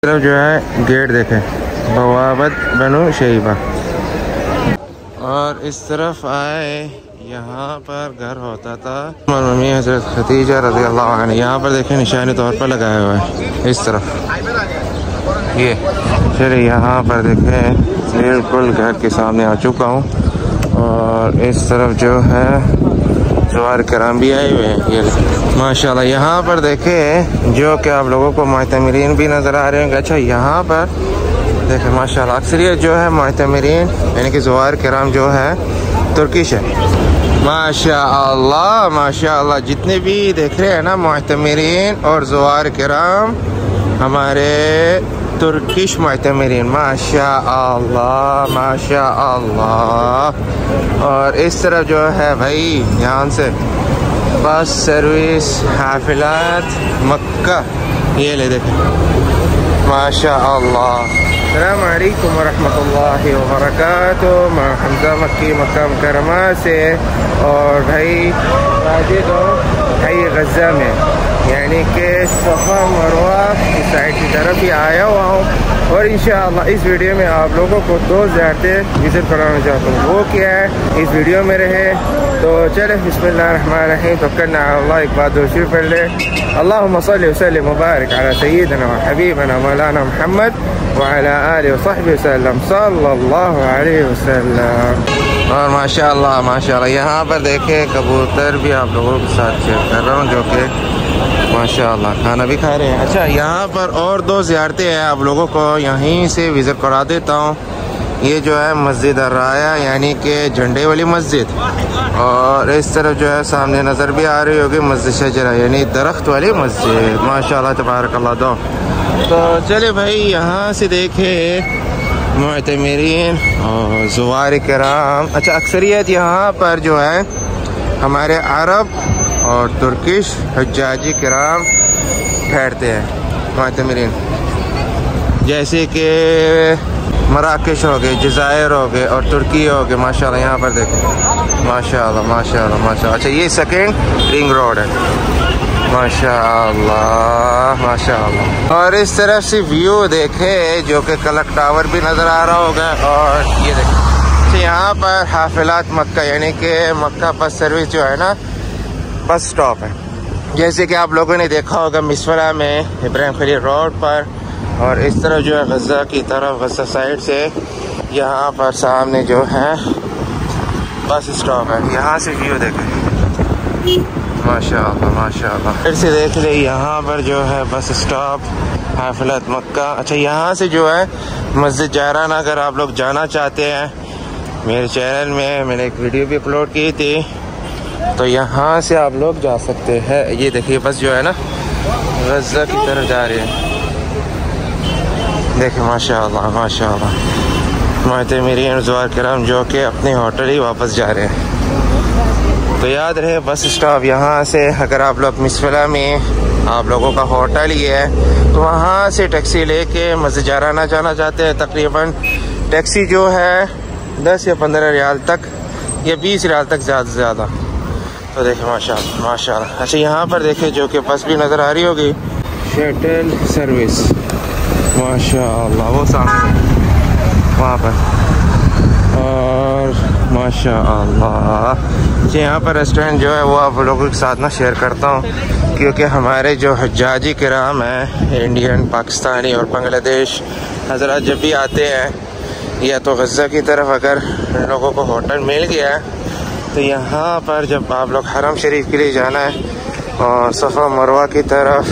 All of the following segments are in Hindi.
तरफ जो है गेट देखें, बवाबत बनु शैबा। और इस तरफ आए, यहाँ पर घर होता था मम्मी हज़रत खदीजा रज़ी अल्लाह अन्हा। यहाँ पर देखें निशानी तौर पर लगाया हुआ है इस तरफ ये। फिर यहाँ पर देखें बिल्कुल घर के सामने आ चुका हूँ। और इस तरफ जो है ज़वार कराम भी आए हुए हैं ये माशाल्लाह। यहाँ पर देखें जो कि आप लोगों को मुअतमिरीन भी नज़र आ रहे हैं। अच्छा यहाँ पर देखें माशाल्लाह अक्सरियत जो है मुअतमिरीन यानी कि ज़वार कराम जो है तुर्किश है माशाल्लाह माशाल्लाह। जितने भी देख रहे हैं ना मुअतमिरीन और ज़वार कराम हमारे तुर्किश मुअतमिरीन माशाअल्लाह माशाअल्लाह। और इस तरफ जो है भाई यहाँ से बस सर्विस हाफिलात मक्का ये ले देखें माशाअल्लाह। अस्सलाम वालेकुम वरहमतुल्लाहि वबरकातुहू। मैं हमजा मक्की मक्का मुकरमा से और भाई वाजिद भाई गज़ा में यानी कि सफ़ा मरवा की साइड की तरफ ही आया हुआ हूँ। और इंशाअल्लाह इस वीडियो में आप लोगों को 2 ज़ियारतें विज़िट कराना चाहता हूँ। वो क्या है इस वीडियो में रहे तो चले बिस्मिल्लाहिर्रहमानिर्रहीम। तो करना अल्लाह एक बात दो शुरू कर ले। अल्लाहुम्मा सल्लि व सल्लिम व बारिक अला सय्यिदिना व हबीबिना मौलाना मुहम्मद व अला आलिहि व सहबिहि वसल्लम सल्लल्लाहु अलैहि वसल्लम। और माशाअल्लाह माशाअल्लाह यहाँ पर देखे कबूतर भी आप लोगों के साथ शेयर कर रहा हूँ जो कि माशाअल्लाह खाना भी खा रहे हैं। अच्छा यहाँ पर और 2 ज़ियारतें हैं आप लोगों को यहीं से विज़िट करा देता हूँ। ये जो है मस्जिद अर्राया यानी कि झंडे वाली मस्जिद। और इस तरफ जो है सामने नज़र भी आ रही होगी मस्जिद शजरा यानी दरख्त वाली मस्जिद माशाअल्लाह तबारकल्लाह। दो तो चले भाई यहाँ से देखे मुअतमिरीन और ज़वार कराम। अच्छा अक्सरियत यहाँ पर जो है हमारे अरब और तुर्किश हज्जाजी किराम ठहरते हैं मुअतमिरीन, जैसे कि मराकश हो गए, जज़ायर हो गए और तुर्की हो गए माशाल्लाह। यहाँ पर देखें माशाल्लाह माशाल्लाह माशाल्लाह। अच्छा ये सेकेंड रिंग रोड है माशाल्लाह माशाल्लाह। और इस तरफ से व्यू देखे जो कि क्लॉक टावर भी नज़र आ रहा होगा। और ये देखें अच्छा यहाँ पर हाफिलात मक्का यानी कि मक्का बस सर्विस जो है ना बस स्टॉप है, जैसे कि आप लोगों ने देखा होगा मिसवला में इब्राहिम खलील रोड पर। और इस तरफ जो है गज़ा की तरफ गज़ा साइड से यहाँ पर सामने जो है बस स्टॉप है। यहाँ से व्यू देखें माशाअल्लाह माशाअल्लाह। फिर से देख ले यहाँ पर जो है बस स्टॉप हाफिलात मक्का। अच्छा यहाँ से जो है मस्जिद जाराना अगर आप लोग जाना चाहते हैं, मेरे चैनल में मैंने एक वीडियो भी अपलोड की थी, तो यहाँ से आप लोग जा सकते हैं। ये देखिए बस जो है ना गज़ा की तरफ जा रही है। देखिए माशाअल्लाह माशाअल्लाह मुअतमिरीन और ज़वार कराम जो कि अपने होटल ही वापस जा रहे हैं। तो याद रहे बस स्टॉप यहाँ से अगर आप लोग मिसवला में आप लोगों का होटल ही है तो वहाँ से टैक्सी लेके मस्जिद जाराना जाना चाहते हैं, तकरीबन टैक्सी जो है 10 या 15 रियाल तक या 20 रियाल तक ज़्यादा से ज़्यादा। तो देखें माशाअल्लाह माशाअल्लाह। अच्छा यहाँ पर देखें जो कि बस भी नज़र आ रही होगी शटल सर्विस माशाअल्लाह वो सामने वहाँ पर। और माशाअल्लाह जी यहाँ पर रेस्टोरेंट जो है वो आप लोगों के साथ ना शेयर करता हूँ, क्योंकि हमारे जो हज्जाजी किराम हैं इंडियन पाकिस्तानी और बांग्लादेश हज़रात जब भी आते हैं या तो गज़ा की तरफ अगर लोगों को होटल मिल गया है तो यहाँ पर जब आप लोग हरम शरीफ के लिए जाना है और सफ़ा मरवा की तरफ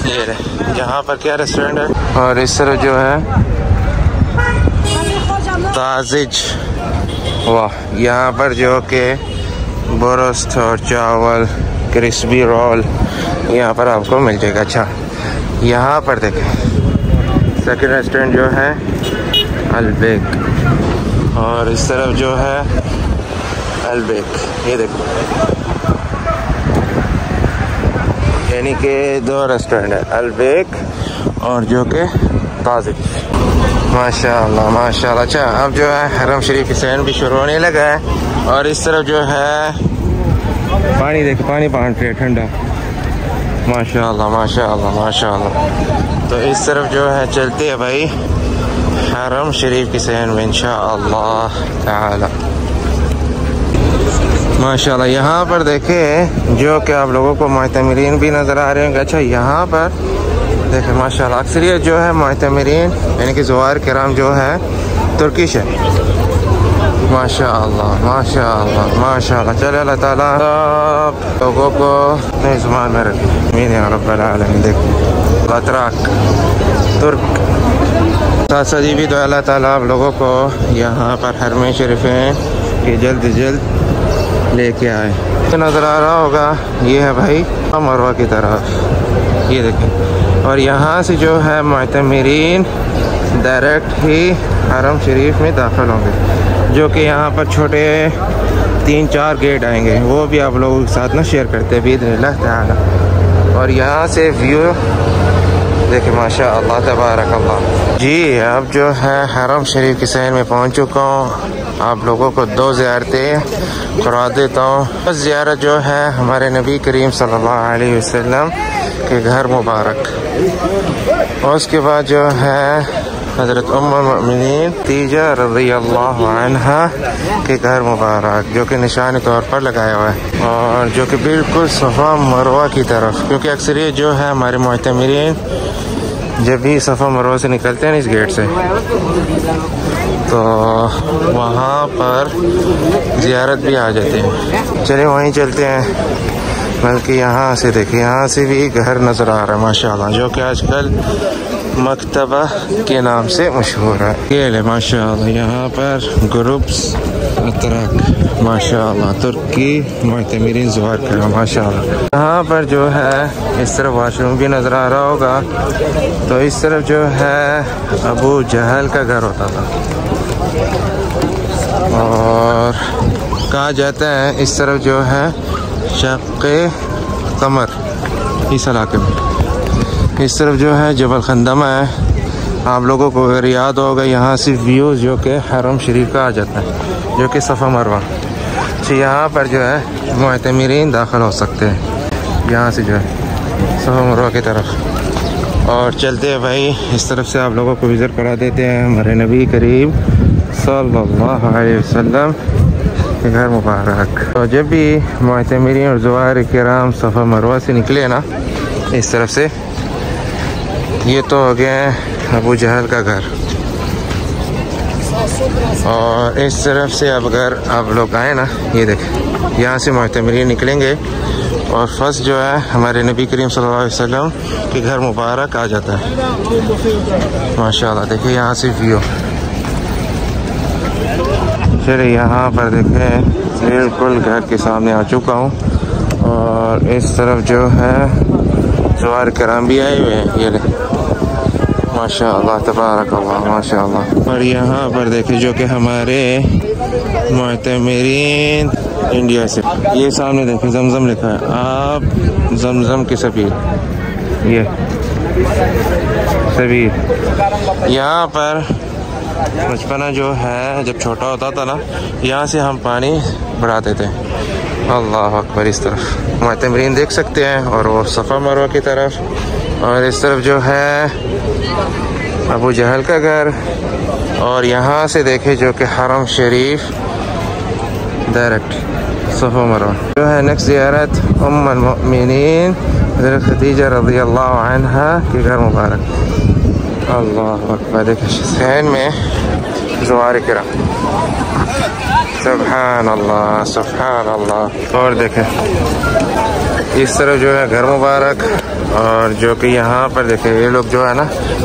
ये यहाँ पर क्या रेस्टोरेंट है। और इस तरह जो है ताजिज वाह यहाँ पर जो कि बुरस्त और चावल क्रिस्पी रोल यहाँ पर आपको मिल जाएगा। अच्छा यहाँ पर देखें सेकंड रेस्टोरेंट जो है अलबेक। और इस तरफ जो है अलबेक ये देखो यानी कि 2 रेस्टोरेंट है अलबेक और जो कि ताजिज माशाअल्लाह माशाअल्लाह। अच्छा अब जो है हरम शरीफ की सैर भी शुरू होने लगा है। और इस तरफ जो है पानी देख पानी बांट रहे ठंडा माशाअल्लाह माशाअल्लाह माशाअल्लाह। तो इस तरफ जो है चलते हैं भाई हरम शरीफ की सहन में इंशाअल्लाह ताला। माशाल्लाह यहाँ पर देखें जो कि आप लोगों को मुअतमिरीन भी नज़र आ रहे होंगे। अच्छा यहाँ पर देखें माशाल्लाह अक्सरियत जो है मुअतमिरीन यानी कि ज़ुवार किराम जो है तुर्किश है। माशाल्लाह माशाल्लाह माशाल्लाह। चले अल्लाह ताला लोगों को अपने ज़ुबान में रखे। आमीन या रब्बल आलमीन। देख अतराक तुर्क साथ भी तो अल्लाह ताला आप लोगों को यहाँ पर हरम शरीफें कि जल्द जल्द लेके आए। तो नज़र आ रहा होगा ये है भाई मरवा की तरफ, ये देखें। और यहाँ से जो है मुअतमिरीन डायरेक्ट ही हरम शरीफ में दाखिल होंगे, जो कि यहाँ पर छोटे 3-4 गेट आएंगे, वो भी आप लोगों के साथ ना शेयर करते हैं बिइज़्निल्लाह ताला। और यहाँ से व्यू देखिए माशाअल्लाह तबारकल्लाह। जी अब जो है हरम शरीफ की सहन में पहुँच चुका हूँ। आप लोगों को 2 ज़ियारतें करवा देता हूँ। बस ज़ियारत जो है हमारे नबी करीम सल्लल्लाहु अलैहि वसल्लम के घर मुबारक, और उसके बाद जो है हज़रत उम्मुल मोमिनीन खदीजा रज़ियल्लाहु अन्हा के घर मुबारक, जो कि निशानी तौर पर लगाया हुआ है, और जो कि बिल्कुल सफ़ा मरवा की तरफ, क्योंकि अक्सरियत जो है हमारे मुअतमिरीन जब भी सफ़ा मरवा से निकलते हैं इस गेट से, तो वहाँ पर ज़ियारत भी आ जाते हैं। चलिए वहीं चलते हैं, बल्कि यहाँ से देखिए यहाँ से भी घर नज़र आ रहा है माशाल्लाह, जो कि आजकल मकतबा के नाम से मशहूर है। ये ले माशाल्लाह यहाँ पर ग्रुप्स अतराक माशाल्लाह तुर्की मुअतमिरीन ज़ुवार किराम माशाल्लाह। यहाँ पर जो है इस तरफ वाशरूम भी नज़र आ रहा होगा। तो इस तरफ जो है अबू जहल का घर होता था, और कहा जाता है इस तरफ जो है शक़्क़े कमर इस इलाके में, इस तरफ जो है जबल खंदमा है। आप लोगों को अगर याद होगा यहाँ से व्यूज़ जो कि हरम शरीफ का आ जाता है, जो कि सफ़ा मरवा। तो यहाँ पर जो है मुअतमिरीन दाखिल हो सकते हैं यहाँ से जो है सफ़ा मरवा की तरफ। और चलते हैं भाई इस तरफ से आप लोगों को विज़िट करा देते हैं हमारे नबी करीम सल्लल्लाहु अलैहि वसल्लम के घर मुबारक। तो जब भी मुअतमिरीन और ज़ुवार किराम सफ़ा मरवा से निकले ना इस तरफ से, ये तो हो गया अबू जहल का घर, और इस तरफ से अब अगर आप लोग आए ना, ये देखें यहाँ से मुअतमिरीन निकलेंगे और फर्स्ट जो है हमारे नबी करीम सल्लल्लाहु अलैहि वसल्लम के घर मुबारक आ जाता है माशाल्लाह। देखिए यहाँ से व्यू। चलिए यहाँ पर देखें बिल्कुल घर के सामने आ चुका हूँ, और इस तरफ जो है ज़ुवार किराम भी आए हुए हैं, ये माशाअल्लाह तबारकल्लाह माशाअल्लाह। और यहाँ पर देखें जो कि हमारे मुअतमिरीन इंडिया से, ये सामने देखें जमजम लिखा है, आप जमजम की सबील, ये सबील। यहाँ पर बचपना जो है जब छोटा होता था ना, यहाँ से हम पानी बढ़ाते थे। अल्लाह अकबर। इस तरफ मुअतमिरीन देख सकते हैं, और वो सफ़ा मरवा की तरफ, और इस तरफ जो है अबू जहल का घर, और यहाँ से देखे जो कि हरम शरीफ डायरेक्ट सफ़ा मरवा। जो है नेक्स्ट ज़ियारत उम्मुल मोमिनीन हज़रत खदीजा रज़ियल्लाहु अन्हा के घर मुबारक। अल्लाह अकबर। देखिए सहन में ज़ुवार किराम, सुभान अल्लाह सुभान अल्लाह। और देखें इस तरफ जो है घर मुबारक, और जो कि यहाँ पर देखें ये लोग जो है ना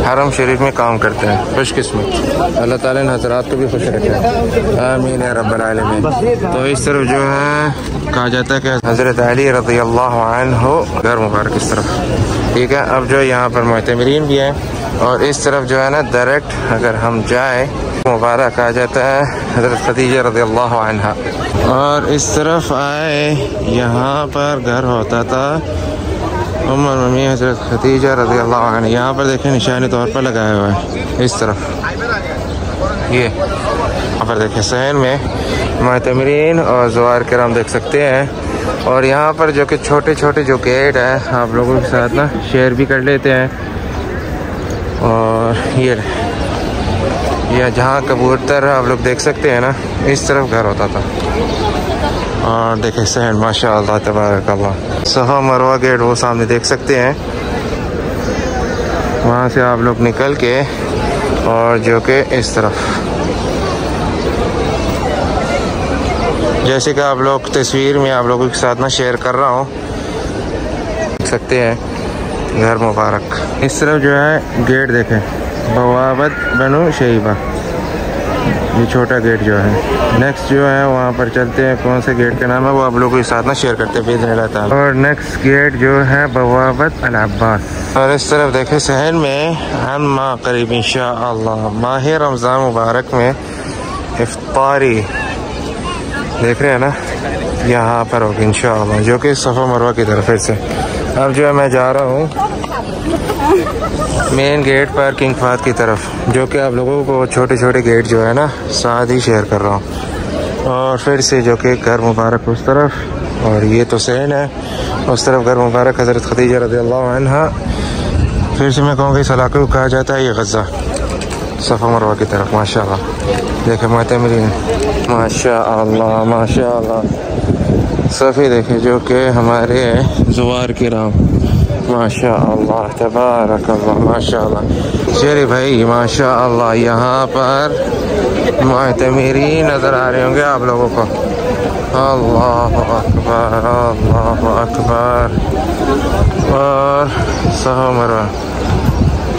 हरम शरीफ में काम करते हैं, खुशकिस्मत। अल्लाह ताला इन हज़रात को भी खुश रखे, आमीन या रब्बल आलमीन। तो इस तरफ जो है कहा जाता है कि हज़रत अली रज़ियल्लाहु अन्हु घर मुबारक इस तरफ, ठीक है। अब जो यहाँ पर मुअतमिरीन भी हैं, और इस तरफ जो है ना डायरेक्ट अगर हम जाए मुबारक आ जाता है हज़रत खदीजा रज़ियल्लाहु अन्हा। और इस तरफ आए यहाँ पर घर होता था उम्मुल मोमिनीन हज़रत खदीजा रज़ियल्लाहु अन्हा। यहाँ पर देखें निशानी तौर पर लगाया हुआ है इस तरफ, ये यहाँ पर देखें सहन में मुअतमिरीन और ज़ुवार किराम देख सकते हैं। और यहाँ पर जो कि छोटे छोटे जो गेट है आप लोगों के साथ ना शेयर भी कर लेते हैं। और ये जहाँ कबूतर आप लोग देख सकते हैं ना, इस तरफ घर होता था। और देखे सहन माशाअल्लाह तबारकल्लाह। सफ़ा मरवा गेट वो सामने देख सकते हैं, वहाँ से आप लोग निकल के और जो कि इस तरफ, जैसे कि आप लोग तस्वीर में आप लोगों के साथ ना शेयर कर रहा हूँ, देख सकते हैं घर मुबारक। इस तरफ जो है गेट देखें, बवाबत बनु शैबा, ये छोटा गेट जो है। नेक्स्ट जो है वहाँ पर चलते हैं, कौन से गेट का नाम है वो आप लोगों के साथ ना शेयर करते हैं बेदने रहता है। और नेक्स्ट गेट जो है बवाबत अल अब्बास। और इस तरफ देखे सहन में हम करीब इंशाअल्लाह माह रमज़ान मुबारक में इफ्तारी देख रहे हैं ना, यहाँ पर होगी इंशाअल्लाह, जो कि सफ़ा मरवा की तरफ से। अब जो है मैं जा रहा हूँ मेन गेट पर किंग फहद की तरफ, जो कि आप लोगों को छोटे छोटे गेट जो है ना साथ ही शेयर कर रहा हूँ। और फिर से जो कि घर मुबारक उस तरफ, और ये तो सहन है, उस तरफ घर मुबारक हज़रत खदीजा रज़ियल्लाहु अन्हा। फिर से मैं कहूँगा इस इलाके को कहा जाता है ये गज़ा, सफ़ा मरवा की तरफ। माशाअल्लाह देखे मुअतमिरीन, माशाअल्लाह माशाअल्लाह। सफ़ी देखे जो कि हमारे ज़ुवार किराम, माशाअल्लाह तबारकल्लाह माशाअल्लाह। चलिए भाई माशाअल्लाह, यहाँ पर मुअतमिरीन नज़र आ रहे होंगे आप लोगों को। अल्लाह अकबर अल्लाह अकबर। और सफ़ा मरवा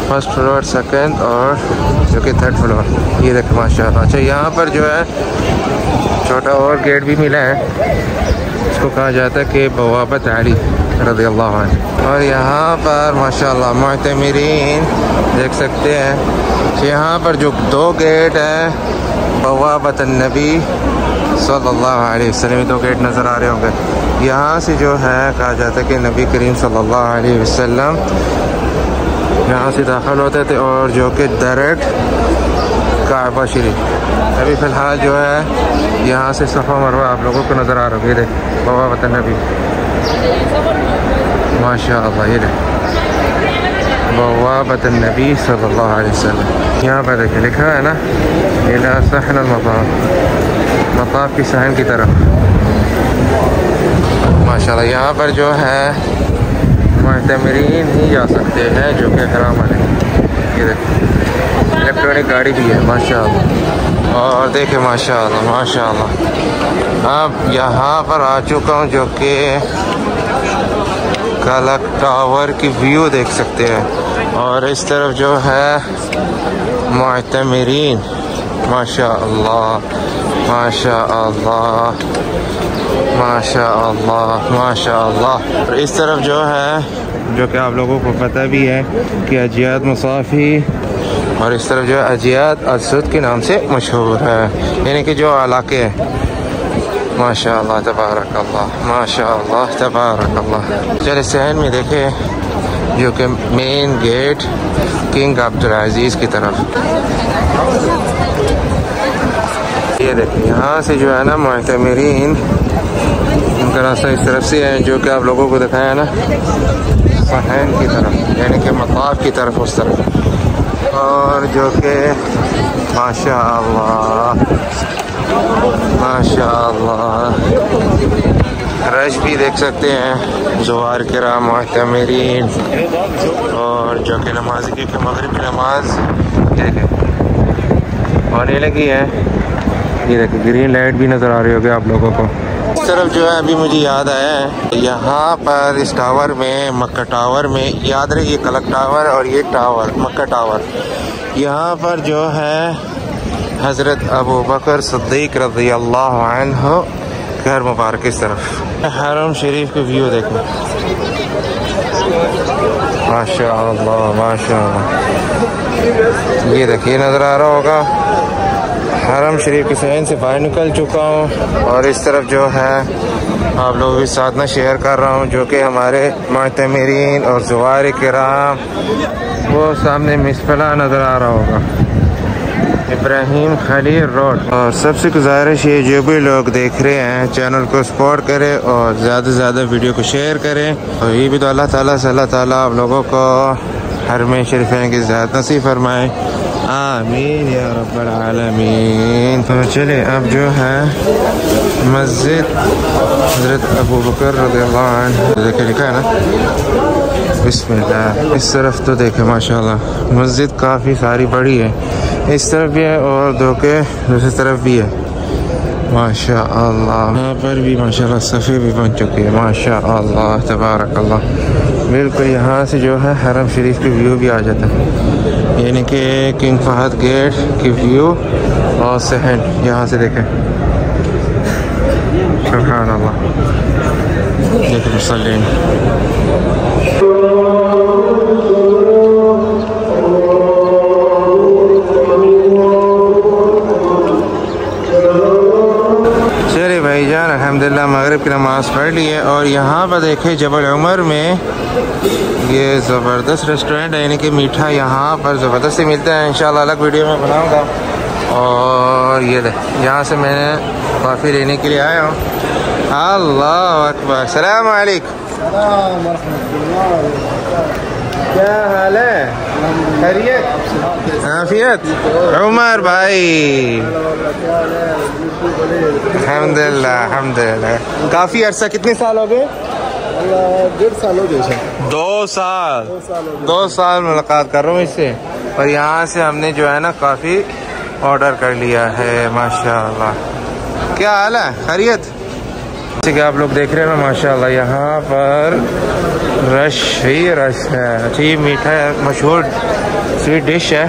फर्स्ट फ्लोर, सेकंड और जो कि थर्ड फ्लोर, ये देखें माशाअल्लाह। अच्छा यहाँ पर जो है छोटा और गेट भी मिला है, इसको कहा जाता है कि बवाबत अली रज़ियल्लाहु अन्हु। और यहाँ पर माशाअल्लाह मुअतमिरीन देख सकते हैं, यहाँ पर जो दो गेट है बवाबत नबी सल्लल्लाहु अलैहि वसल्लम, दो गेट नज़र आ रहे होंगे। यहाँ से जो है कहा जाता है कि नबी करीम सल्लल्लाहु अलैहि वसल्लम यहाँ से दाखिल होते थे, और जो कि डायरेक्ट काबा शरीफ। अभी फ़िलहाल जो है यहाँ से सफ़ा मरवा आप लोगों को नज़र आ रहा है, देख बवाबत नबी माशाअल्लाह, ये देख बवाबत नबी सल्लल्लाहु अलैहि वसल्लम। यहाँ पर देखिए लिखा है ना, इला सहन मताफ, मताफ की सहन की तरफ माशाअल्लाह। यहाँ पर जो है मुअतमिरीन ही जा सकते हैं जो कि हराम वाले। ये देखिए इलेक्ट्रॉनिक गाड़ी भी है माशाअल्लाह। और देखे माशाअल्लाह माशाअल्लाह। अब यहाँ पर आ चुका हूँ जो कि क्लॉक टावर की व्यू देख सकते हैं। और इस तरफ जो है मुअतमिरीन माशाअल्लाह माशाअल्लाह माशाअल्लाह माशाअल्लाह। और इस तरफ जो है, जो कि आप लोगों को पता भी है कि अजियात मुसाफ़ी, और इस तरफ जो है अजियात असद के नाम से मशहूर है, यानी कि जो इलाके हैं। माशाअल्लाह तबारकल्लाह माशाअल्लाह तबारकल्लाह। चलिए सहन में देखे जो कि मेन गेट किंग अब्दुल अजीज़ की तरफ, ये देखिए यहाँ से जो है ना मुअतमिरीन, उनका रास्ता इस तरफ से है जो कि आप लोगों को दिखाया ना, सहन की तरफ यानी कि मताफ की तरफ उस तरफ। और जो कि माशाअल्लाह माशाअल्लाह रश भी देख सकते हैं, ज़ुवार किराम मुअतमिरीन, और जो कि नमाज़ी की मगरिब की नमाज देखें होने लगी है। ये देखिए ग्रीन लाइट भी नज़र आ रही होगी आप लोगों को। इस तरफ जो है अभी मुझे याद आया है, यहाँ पर इस टावर में, मक्का टावर में, याद रहे ये क्लॉक टावर और ये टावर मक्का टावर, यहाँ पर जो है हज़रत अबू बकर सिद्दीक़ रज़ियल्लाहु अन्हु घर मुबारक इस तरफ। हरम शरीफ के व्यू देखें माशाअल्लाह माशाअल्लाह। ये देखिए नज़र आ रहा होगा, हरम शरीफ के सहन से बाहर निकल चुका हूँ। और इस तरफ जो है आप लोगों के साथ ना शेयर कर रहा हूँ जो कि हमारे मुअतमिरीन और ज़ुवार किराम, वो सामने मिसफला नज़र आ रहा होगा, इब्राहिम खलील रोड। और सबसे गुजारिश है जो भी लोग देख रहे हैं चैनल को सपोर्ट करें और ज़्यादा से ज़्यादा वीडियो को शेयर करें। और ये भी तो अल्लाह ताला से, अल्लाह ताला आप लोगों को हरम शरीफैन की ज़ियारत नसीब फरमाए, आमीन या रब्बल आलमीन। तो चले अब जो है मस्जिद हज़रत अबू बकर रज़ियल्लाहु अन्हु देखे लिखा है ना, बिस्मिल्लाह। इस तरफ तो देखे माशाल्लाह मस्जिद काफ़ी सारी बड़ी है, इस तरफ भी है और दूसरी तरफ भी है माशाअल्लाह। यहाँ पर भी माशाअल्लाह सफ़े भी बन चुकी है माशाअल्लाह तबारकल्लाह। बिल्कुल यहाँ से जो है हरम शरीफ की व्यू भी आ जाता है, यानी कि किंग फहद गेट की व्यू और सहन यहाँ से देखें। सुभान अल्लाह, देखिए मुसल्लीन। चलिए भाईजान अल्हम्दुलिल्लाह मगरिब की नमाज़ पढ़ ली है और यहाँ पर देखे जबल उमर में ये ज़बरदस्त रेस्टोरेंट है, यानी कि मीठा यहाँ पर ज़बरदस्त ही मिलता है। इंशाल्लाह अलग वीडियो में बनाऊँगा। और ये यहाँ से मैंने कॉफ़ी लेने के लिए आया हूँ। अल्लाह अकबर, सलाम अलैकुम। क्या हाल है, खैरियत आफियत? उमर भाई अल्हम्दुलिल्लाह अल्हम्दुलिल्लाह। काफ़ी अर्सा, कितने साल हो गए? 1.5 साल हो गए। 2 साल मुलाकात कर रहा हूँ इससे, और यहाँ से हमने जो है ना काफ़ी ऑर्डर कर लिया है माशाल्लाह। क्या हाल है, खैरियत? जैसे कि आप लोग देख रहे हैं माशाल्लाह यहाँ पर रश ही रश है। अच्छा ये मीठा है, मशहूर स्वीट डिश है,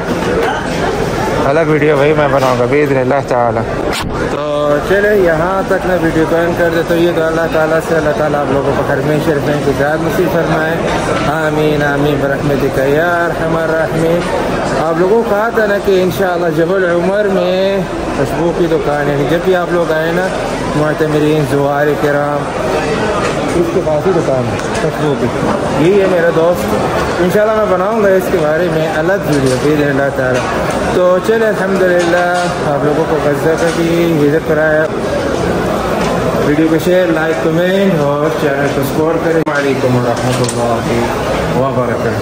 अलग वीडियो भाई मैं बनाऊँगा बिइज़्निल्लाह ताला। तो चले यहाँ तक मैं वीडियो को एंड कर देता हूँ। ये तो अल्लाह ताला से अल्लाह ताला आप लोगों को हरम शरीफैन की ज़ियारत नसीब फरमाए, आमीन आमीन बरहमतिका या अरहमर राहिमीन। आप लोगों को कहा था ना कि इंशाअल्लाह जबल उमर में खुशबू की दुकान है, जब भी आप लोग आए ना मुअतमिरीन ज़ुवार किराम, इसके पास ही दुकान है खुशबू की। यही है मेरा दोस्त, इंशाल्लाह मैं बनाऊंगा इसके बारे में अलग वीडियो बिइज़्निल्लाह ताला। तो चले अल्हम्दुलिल्लाह आप लोगों को गज़्ज़ा का भी विज़िट कराया। वीडियो को शेयर, लाइक, कमेंट और चैनल को सपोर्ट करें। वालेकुम रहमतुल्लाहि व बरकातहू।